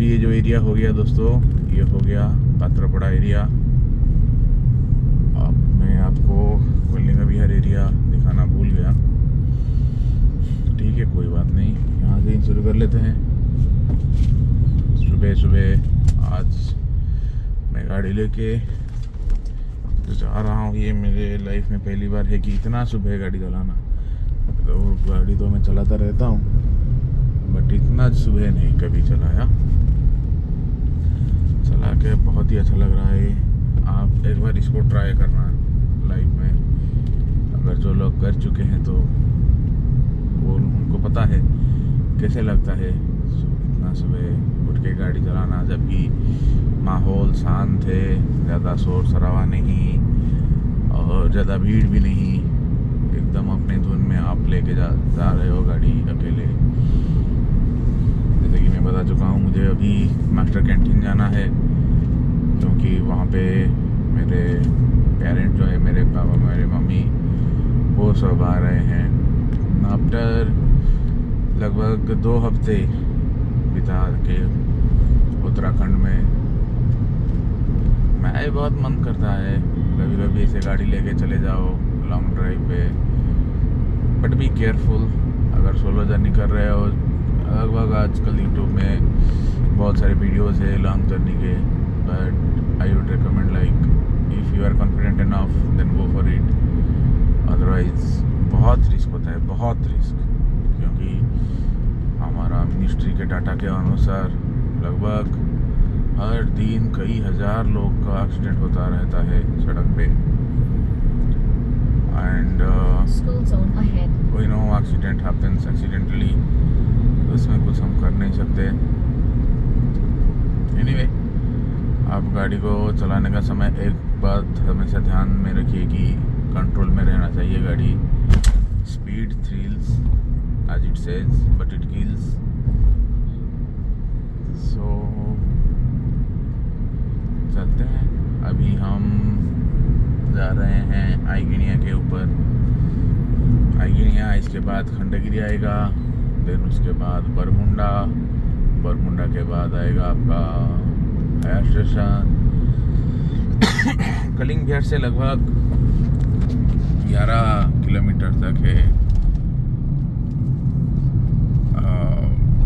अभी ये जो एरिया हो गया दोस्तों, ये हो गया पात्रपड़ा एरिया। अब मैं आपको कोलिंगा विहार एरिया दिखाना भूल गया। ठीक है, कोई बात नहीं, यहाँ से ही शुरू कर लेते हैं। सुबह सुबह आज मैं गाड़ी लेके जा रहा हूँ। ये मेरे लाइफ में पहली बार है कि इतना सुबह गाड़ी चलाना। तो गाड़ी तो मैं चलाता रहता हूँ, बट इतना सुबह नहीं कभी चलाया। चला के बहुत ही अच्छा लग रहा है। आप एक बार इसको ट्राई करना लाइफ में। अगर जो लोग कर चुके हैं तो वो उनको पता है कैसे लगता है इतना सुबह उठ के गाड़ी चलाना, जबकि माहौल शांत है, ज़्यादा शोर शराबा नहीं और ज़्यादा भीड़ भी नहीं। एकदम अपने धुन में आप लेके जा रहे हो गाड़ी अकेले। जैसे कि मैं बता चुका हूँ, मुझे अभी मास्टर कैंटीन जाना है, क्योंकि वहाँ पे मेरे पेरेंट जो है, मेरे पापा मेरे मम्मी, वो सब आ रहे हैं। आफ्टर लगभग 2 हफ्ते बिता के उत्तराखंड में। मैं बहुत मन करता है कभी कभी ऐसे गाड़ी लेके चले जाओ लॉन्ग ड्राइव पे, बट बी केयरफुल। अगर सोलो जर्नी कर रहे हो, लगभग आजकल यूट्यूब में बहुत सारे वीडियोस है लॉन्ग जर्नी के, but I would recommend like if you are confident enough then go for it. Otherwise बहुत रिस्क होता है, बहुत रिस्क, क्योंकि हमारा मिनिस्ट्री के डाटा के अनुसार लगभग हर दिन कई हजार लोग का एक्सीडेंट होता रहता है सड़क पे। And we know accident happens accidentally, उसमें कुछ हम कर नहीं सकते। एनीवे, आप गाड़ी को चलाने का समय एक बात हमेशा ध्यान में रखिए कि कंट्रोल में रहना चाहिए गाड़ी। Speed thrills as it says but it kills. So चलते हैं। अभी हम जा रहे हैं आईगिनिया के ऊपर। आईगिनिया, इसके बाद खंडगिरी आएगा, देन उसके बाद बरमुंडा, बरमुंडा के बाद आएगा आपका हायर स्टेशन। कलिंग विहार से लगभग 11 किलोमीटर तक है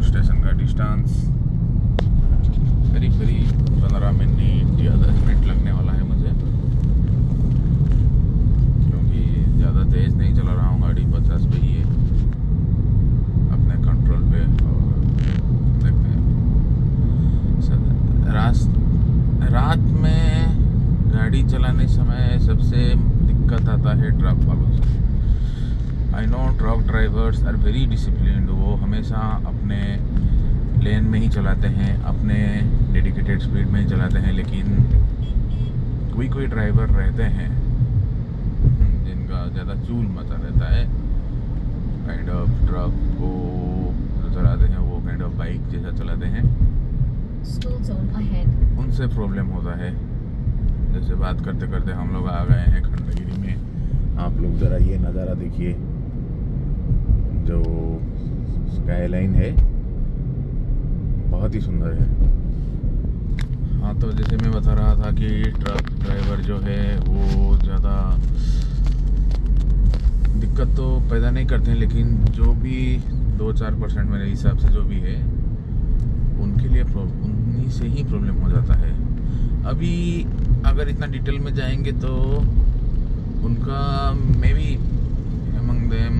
स्टेशन का डिस्टेंस। करीब 15 मिनट या 10 मिनट लगने वाला है मुझे, क्योंकि ज़्यादा तेज़ नहीं चला रहा हूँ गाड़ी, 50 पे ही है अपने कंट्रोल पे। और देखते हैं, रात में गाड़ी चलाने समय सबसे दिक्कत आता है ट्रक वालों से। I know truck drivers are very disciplined, वो हमेशा अपने लेन में ही चलाते हैं, अपने डेडिकेटेड स्पीड में ही चलाते हैं, लेकिन कोई ड्राइवर रहते हैं जिनका ज़्यादा चूल मचा रहता है। काइंड ऑफ ट्रक को जो चलाते हैं वो काइंड ऑफ बाइक जैसा चलाते हैं, उनसे प्रॉब्लम होता है। जैसे बात करते करते हम लोग आ गए हैं खंडगिरी में। आप लोग ज़रा ये नज़ारा देखिए, जो स्काईलाइन है बहुत ही सुंदर है। हाँ, तो जैसे मैं बता रहा था कि ट्रक ड्राइवर जो है वो ज़्यादा दिक्कत तो पैदा नहीं करते हैं, लेकिन जो भी 2-4% मेरे हिसाब से जो भी है, उनके लिए उन्हीं से ही प्रॉब्लम हो जाता है। अभी अगर इतना डिटेल में जाएंगे तो उनका मे बी अमंग देम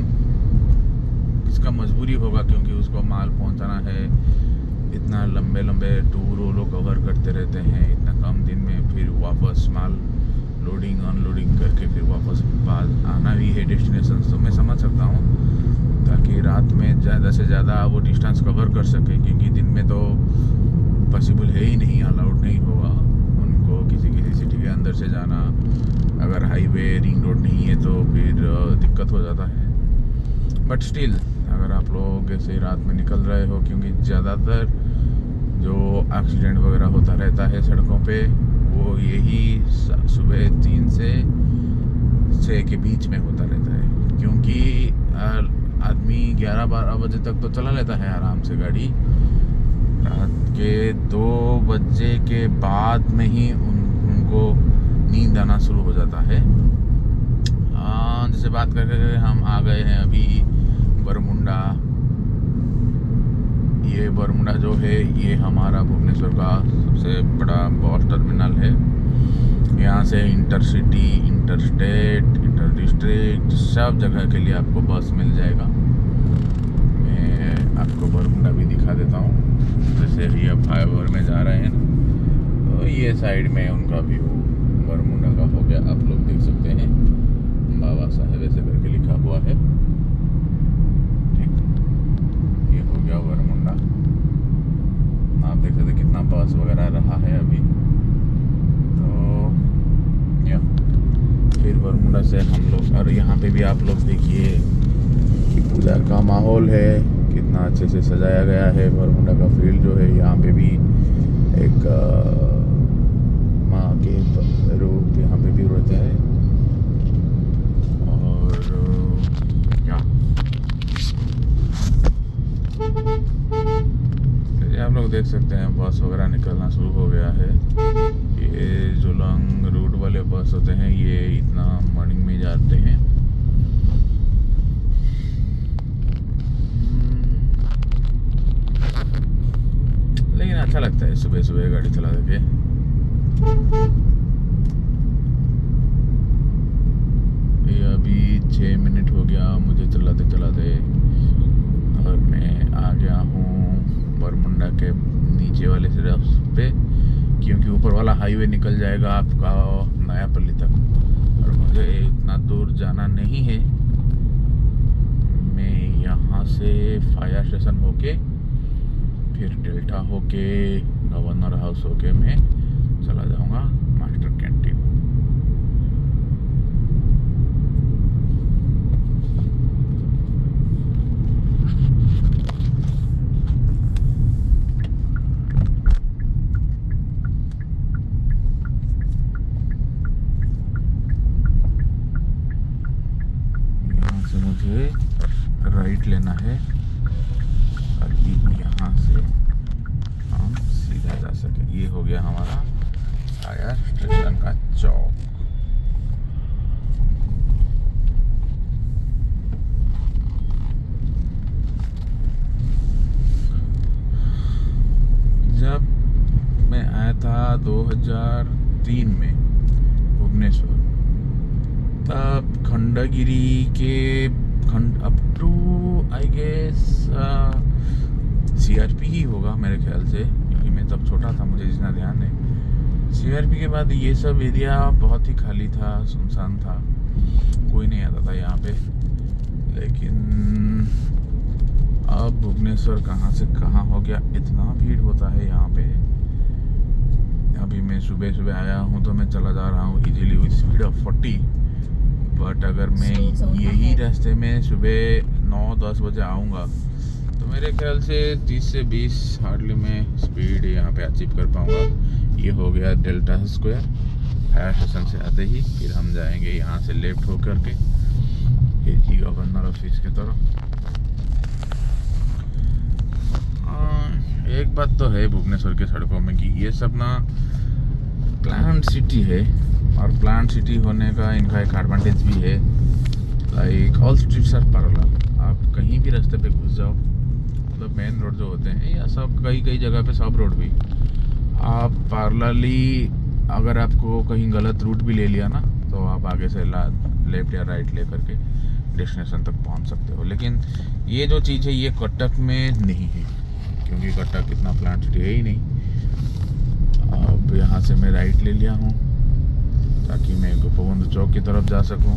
इसका मजबूरी होगा, क्योंकि उसको माल पहुंचाना है। इतना लंबे लंबे टूर वो लोग कवर करते रहते हैं इतना कम दिन में, फिर वापस माल लोडिंग अनलोडिंग करके फिर वापस बाद आना भी है डेस्टिनेशन। तो मैं समझ सकता हूँ, ताकि रात में ज़्यादा से ज़्यादा वो डिस्टेंस कवर कर सके, क्योंकि दिन में तो पॉसिबल है ही नहीं, अलाउड नहीं होगा उनको किसी सिटी के अंदर से जाना। अगर हाईवे रिंग रोड नहीं है तो फिर दिक्कत हो जाता है। बट स्टिल अगर आप लोग ऐसे रात में निकल रहे हो, क्योंकि ज़्यादातर जो एक्सीडेंट वगैरह होता रहता है सड़कों पे, वो यही सुबह 3 से 6 के बीच में होता रहता है, क्योंकि आदमी 11-12 बजे तक तो चला लेता है आराम से गाड़ी, रात के 2 बजे के बाद में ही उनको नींद आना शुरू हो जाता है। जैसे बात करके हम आ गए हैं अभी बरमुंडा। ये बरमुंडा जो है ये हमारा भुवनेश्वर का सबसे बड़ा बस टर्मिनल है। यहाँ से इंटरसिटी, इंटरस्टेट, इंटर डिस्ट्रिक्ट सब जगह के लिए आपको बस मिल जाएगा। मैं आपको बरमुंडा भी दिखा देता हूँ। जैसे ही अब फ्लाईओवर में जा रहे हैं ना, तो ये साइड में उनका व्यू बरमुंडा का हो गया। आप लोग देख सकते हैं बाबा साहेब ऐसे करके लिखा हुआ है। ठीक, ये हो गया बरमुंडा। आप देख सकते कितना बस वगैरह रहा है अभी। तो या फिर बरमुंडा से हम लोग, और यहाँ पे भी आप लोग देखिए कि पूजा का माहौल है, कितना अच्छे से सजाया गया है। बरमुंडा का फील्ड जो है, यहाँ पे भी एक माँ के रूप यहाँ पे भी रहता है। और आप लोग देख सकते हैं बस वगैरह निकलना शुरू हो गया है। ये जो लॉन्ग रूट वाले बस होते हैं ये इतना मॉर्निंग में जाते हैं। लेकिन अच्छा लगता है सुबह सुबह गाड़ी चला के। ये अभी 6 मिनट हो गया मुझे चलाते चलाते, और मैं आ गया हूँ बरमुंडा के नीचे वाले रास्ते, क्योंकि ऊपर वाला हाईवे निकल जाएगा आपका नयापल्ली तक, और मुझे इतना दूर जाना नहीं है। मैं यहाँ से फायर स्टेशन होके, फिर डेल्टा होके, गवर्नर हाउस होके मैं चला जाऊँगा मास्टर कैंटीन। मुझे राइट लेना है ताकि यहाँ से हम सीधा जा सके। ये हो गया हमारा फायर स्टेशन का चौक। जब मैं आया था 2003 में भुवनेश्वर, तब खंडगिरी के up to I guess CRP ही होगा मेरे ख्याल से, क्योंकि मैं तब छोटा था, मुझे जितना ध्यान है। सीआरपी के बाद ये सब एरिया बहुत ही खाली था, सुनसान था, कोई नहीं आता था यहाँ पे। लेकिन अब भुवनेश्वर कहाँ से कहाँ हो गया, इतना भीड़ होता है यहाँ पे। अभी मैं सुबह सुबह आया हूँ तो मैं चला जा रहा हूँ easily with speed of 40, but अगर मैं यही रास्ते में सुबह 9-10 बजे आऊँगा तो मेरे ख्याल से 30 से 20 हार्डली मैं स्पीड यहाँ पे अचीव कर पाऊँगा। ये हो गया डेल्टा स्क्वायर। फायर स्टेशन से आते ही फिर हम जाएंगे यहाँ से लेफ्ट होकर के एजी गवर्नर ऑफिस की तरफ। एक बात तो है भुवनेश्वर के सड़कों में कि ये सब ना प्लांट सिटी है, और प्लांट सिटी होने का इनका एक एडवांटेज भी है, like all streets are parallel. आप कहीं भी रास्ते पे घुस जाओ, मतलब मेन रोड जो होते हैं या सब कई जगह पे सब रोड भी आप पैरेलली, अगर आपको कहीं गलत रूट भी ले लिया ना तो आप आगे से लेफ्ट या राइट ले करके डेस्टिनेशन तक पहुंच सकते हो। लेकिन ये जो चीज़ है ये कटक में नहीं है, क्योंकि कटक इतना प्लांट सिटी है ही नहीं। अब यहाँ से मैं राइट ले लिया हूँ ताकि मैं गोपबंधु चौक की तरफ जा सकूँ,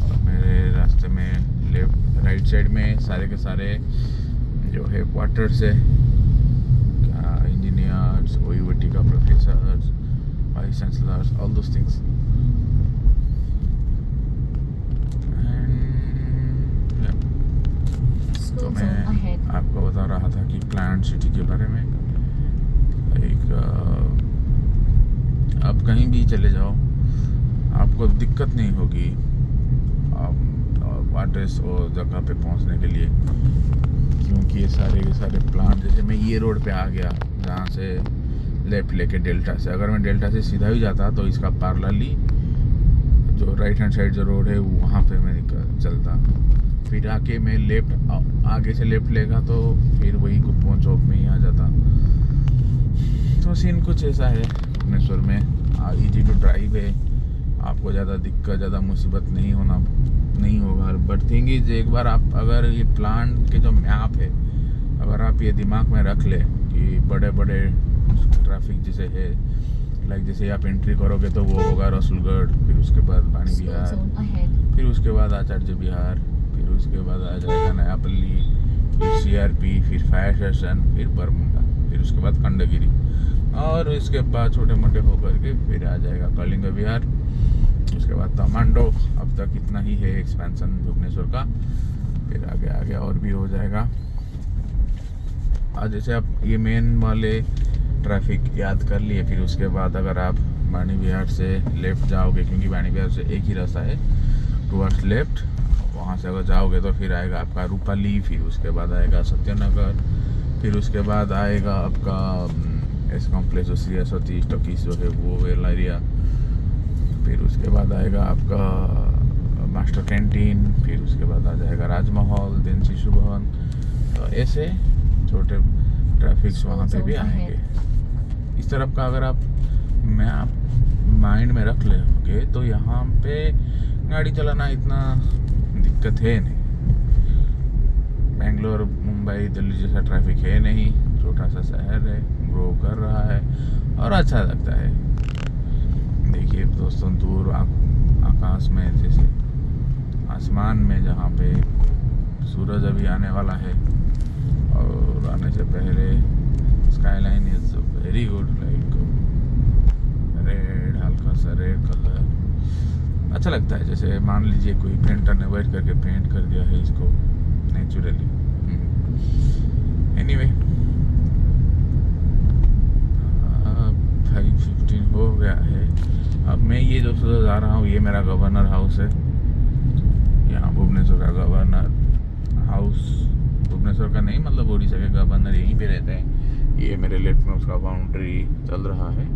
और मेरे रास्ते में लेफ्ट राइट साइड में सारे के सारे जो है क्वार्टर्स है, इंजीनियर्स, ओयूटी का professors, vice chancellors, all those things. तो मैं आपको बता रहा था कि प्लांट सिटी के बारे में। एक आप कहीं भी चले जाओ आपको दिक्कत नहीं होगी एड्रेस और जगह पे पहुंचने के लिए, क्योंकि ये सारे के सारे प्लांट। जैसे मैं ये रोड पे आ गया जहाँ से लेफ्ट लेके डेल्टा से, अगर मैं डेल्टा से सीधा भी जाता तो इसका पैरेलली जो राइट हैंड साइड जो रोड है वहाँ पे मैं चलता। फिर आके मैं लेफ्ट आगे से लेफ्ट लेगा तो फिर वही कुप्पन चौक में ही आ जाता। तो सीन कुछ ऐसा है भुवनेश्वर में। ईजी टू ड्राइव है, आपको ज़्यादा दिक्कत ज़्यादा मुसीबत नहीं होगा। बट थिंग इज, एक बार आप अगर ये प्लान के जो मैप है अगर आप ये दिमाग में रख ले कि बड़े बड़े ट्रैफिक जैसे है, लाइक जैसे आप एंट्री करोगे तो वो होगा रसूलगढ़, फिर उसके बाद बानी बिहार, फिर उसके बाद आचार्य बिहार, फिर उसके बाद आ जाएगा नयापल्ली, फिर CRP, फिर फायर स्टेशन, फिर बरमुंडा, फिर उसके बाद खंडगिरी, और इसके बाद छोटे मोटे होकर के फिर आ जाएगा कलिंग बिहार, उसके बाद तमांडो। अब तक इतना ही है एक्सपेंशन भुवनेश्वर का, फिर आगे और भी हो जाएगा। आज जैसे आप ये मेन वाले ट्रैफिक याद कर लिए, फिर उसके बाद अगर आप बानी बिहार से लेफ़्ट जाओगे, क्योंकि बानी बिहार से एक ही रास्ता है टुवर्ड्स लेफ़्ट, वहाँ से अगर जाओगे तो फिर आएगा आपका रूपाली, फिर उसके बाद आएगा सत्यनगर, फिर उसके बाद आएगा आपका एस कॉम्प्लेक्स जो CSO30 टॉकीज जो है वो वेल एरिया, फिर उसके बाद आएगा आपका मास्टर कैंटीन, फिर उसके बाद आ जाएगा राजमहल, देन शिशु भवन। तो ऐसे छोटे ट्रैफिक्स वहाँ पे भी आएंगे। इस तरफ का अगर आप मैप माइंड में रख लोगे तो यहाँ पे गाड़ी चलाना इतना दिक्कत है नहीं। बेंगलोर, मुंबई, दिल्ली जैसा ट्रैफिक है नहीं, छोटा सा शहर है, ग्रो कर रहा है और अच्छा लगता है। देखिए दोस्तों, दूर आकाश में, जैसे आसमान में जहाँ पे सूरज अभी आने वाला है और आने से पहले skyline is very good, like red, हल्का सा रेड कलर अच्छा लगता है। जैसे मान लीजिए कोई पेंटर ने वाइट करके पेंट कर दिया है इसको नेचुरली। एनीवे 5:15 हो गया है। अब मैं ये जो जा रहा हूँ ये मेरा गवर्नर हाउस है। यहाँ भुवनेश्वर का गवर्नर हाउस, भुवनेश्वर का नहीं मतलब उड़ीसा के गवर्नर यहीं पे रहते हैं। ये मेरे लेफ्ट में उसका बाउंड्री चल रहा है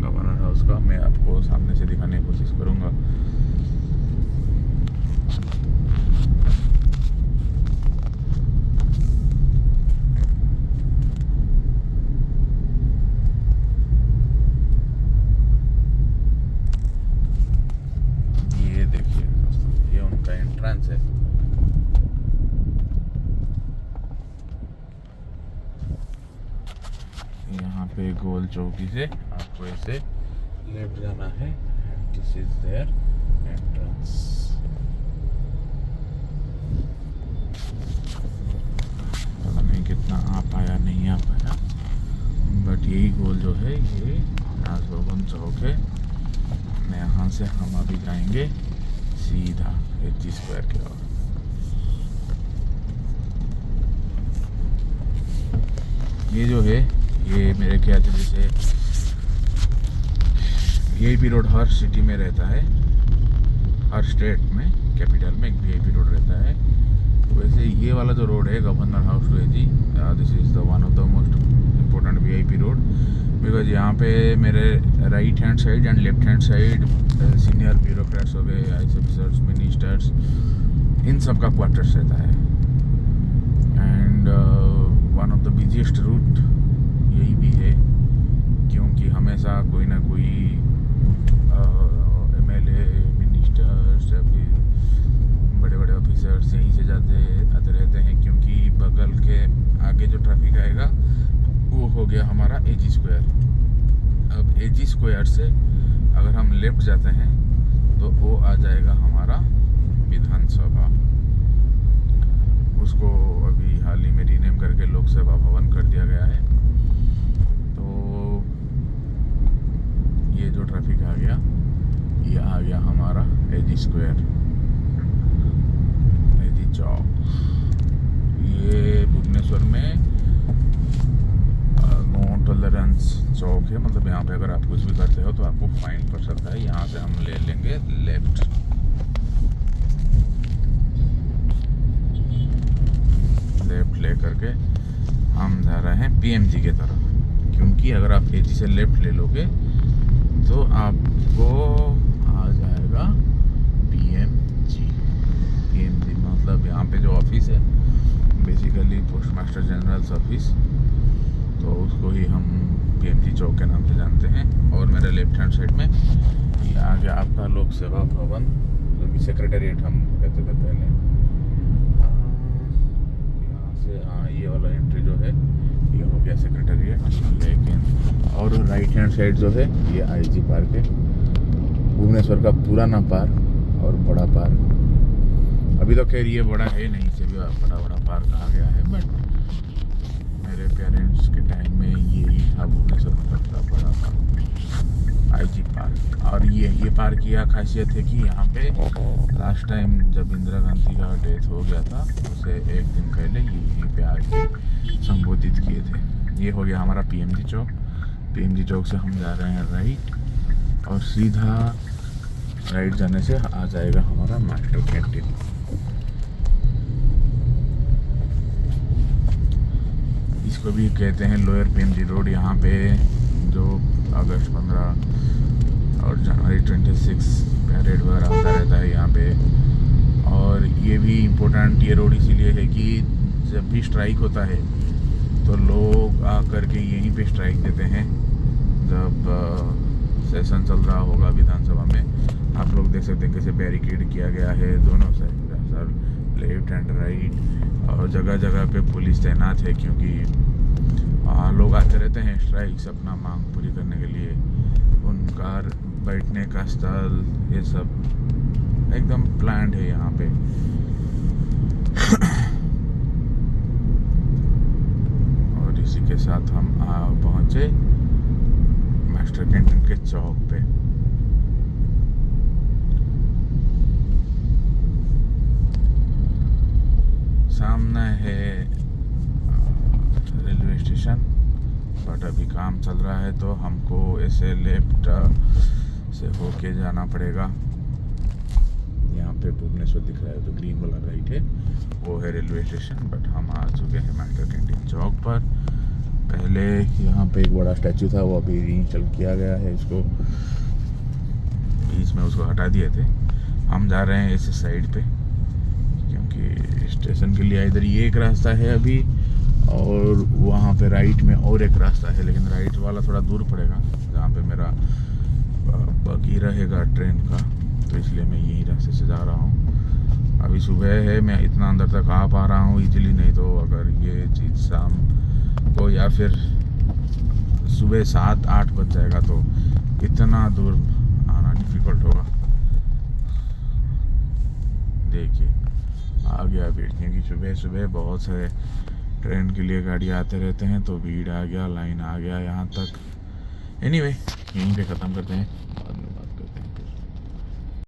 गवर्नर हाउस का। मैं आपको सामने से दिखाने की कोशिश करूँगा। ये देखिए दोस्तों, ये उनका एंट्रेंस है। यहाँ पे गोल चौकी से आपको ऐसे लेफ्ट जाना है। This is their entrance. पता नहीं कितना आ पाया नहीं आ पाया, बट यही गोल जो है ये राजभवन चौक है। यहाँ से हम अभी जाएंगे सीधा HG स्क्वायर की ओर। ये जो है ये मेरे ख्याल से जैसे VIP रोड हर सिटी में रहता है, हर स्टेट में कैपिटल में एक VIP रोड रहता है। वैसे ये वाला जो रोड है governor house to HG, this is the one of the most important VIP road, because यहाँ पे मेरे right hand side and left hand side senior bureaucrats हो गए, IAS ऑफिसर्स, मिनिस्टर्स, इन सब का क्वार्टर्स रहता है। And one of the busiest route यही भी है, क्योंकि हमेशा कोई ना कोई MLA, मिनिस्टर्स या फिर बड़े बड़े ऑफिसर्स यहीं से आते रहते हैं। क्योंकि बगल के आगे जो ट्रैफिक आएगा वो हो गया हमारा HG स्क्वायर। अब HG स्क्वायर से अगर हम लेफ्ट जाते हैं तो वो आ जाएगा हमारा विधानसभा। उसको अभी हाल ही में रीनेम करके लोकसभा भवन कर दिया गया है। तो ये जो ट्रैफिक आ गया ये आ गया हमारा HG स्क्वायर, HG चौक। ये भुवनेश्वर में नो टॉलरेंस चौक है, मतलब यहाँ पे अगर आप कुछ भी करते हो तो आपको फाइन पड़ सकता है। यहाँ से हम ले लेंगे लेफ्ट। लेफ्ट लेकर करके हम जा रहे हैं पीएमजी के तरफ, क्योंकि अगर आप एजी से लेफ्ट ले लोगे तो आपको आ जाएगा पीएमजी। पीएमजी मतलब यहाँ पे जो ऑफिस है basically post master generals office, तो उसको ही हम पीएमजी चौक के नाम से जानते हैं। और मेरे लेफ्ट हैंड साइड में ये आ गया आपका लोक सेवा भवन, जो कि सेक्रेटेरिएट हम कहते थे पहले। यहाँ से हाँ ये वाला एंट्री जो है ये हो गया सेक्रेटेरिएट, लेकिन और राइट हैंड साइड जो है ये आईजी पार्क है, भुवनेश्वर का पुराना पार्क और बड़ा पार्क। अभी तो खैर ये बड़ा है नहीं, से भी बड़ा पार्क आ गया है, बट मेरे पेरेंट्स के टाइम में ये था भुवनेश्वर में सबसे बड़ा पार्क, आईजी पार्क। और ये पार्क की खासियत है कि यहाँ पे लास्ट टाइम जब इंदिरा गांधी का डेथ हो गया था उसे एक दिन पहले यहीं पे आके संबोधित किए थे। ये हो गया हमारा पीएमजी चौक। पीएमजी चौक से हम जा रहे हैं राइट, और सीधा राइट जाने से आ जाएगा हमारा मास्टर कैंटीन। इसको भी कहते हैं लोअर पीएमजी रोड। यहाँ पे जो अगस्त 15 और जनवरी 26 पैरेड वगैरह होता रहता है यहाँ पे। और ये भी इम्पोर्टेंट ये रोड इसीलिए है कि जब भी स्ट्राइक होता है तो लोग आकर के यहीं पे स्ट्राइक देते हैं। जब सेशन चल रहा होगा विधानसभा में, आप लोग देख सकते हैं कैसे बैरिकेड किया गया है दोनों side, sir left and right, और जगह जगह पे पुलिस तैनात है, क्योंकि लोग आते रहते हैं स्ट्राइक्स अपना मांग पूरी करने के लिए। उनका बैठने का स्थल ये सब एकदम प्लान्ड है यहाँ पे। और इसी के साथ हम पहुँचे मास्टर कैंटीन के चौक पे। सामने है रेलवे स्टेशन, बट अभी काम चल रहा है तो हमको ऐसे लेफ्ट से होके जाना पड़ेगा। यहाँ पे भुवनेश्वर दिख रहा है, जो ग्रीन वाला राइट है वो है रेलवे स्टेशन, बट हम आ चुके हैं मास्टर कैंटीन चौक पर। पहले यहाँ पे एक बड़ा स्टैचू था, वो अभी रीइंस्टॉल किया गया है, इसको बीच में उसको हटा दिए थे। हम जा रहे हैं इस साइड पे, क्योंकि स्टेशन के लिए इधर ये एक रास्ता है अभी, और वहाँ पे राइट में और एक रास्ता है, लेकिन राइट वाला थोड़ा दूर पड़ेगा जहाँ पे मेरा बगी रहेगा ट्रेन का, तो इसलिए मैं यही रास्ते से जा रहा हूँ। अभी सुबह है, मैं इतना अंदर तक आ पा रहा हूँ इजीली, नहीं तो अगर ये चीज़ शाम को या फिर सुबह 7-8 बज जाएगा तो इतना दूर आना डिफ़िकल्ट होगा। देखिए आ गया भीड़, क्योंकि सुबह सुबह बहुत सारे ट्रेन के लिए गाड़ी आते रहते हैं, तो भीड़ आ गया, लाइन आ गया यहाँ तक। एनीवे यहीं पे ख़त्म करते हैं।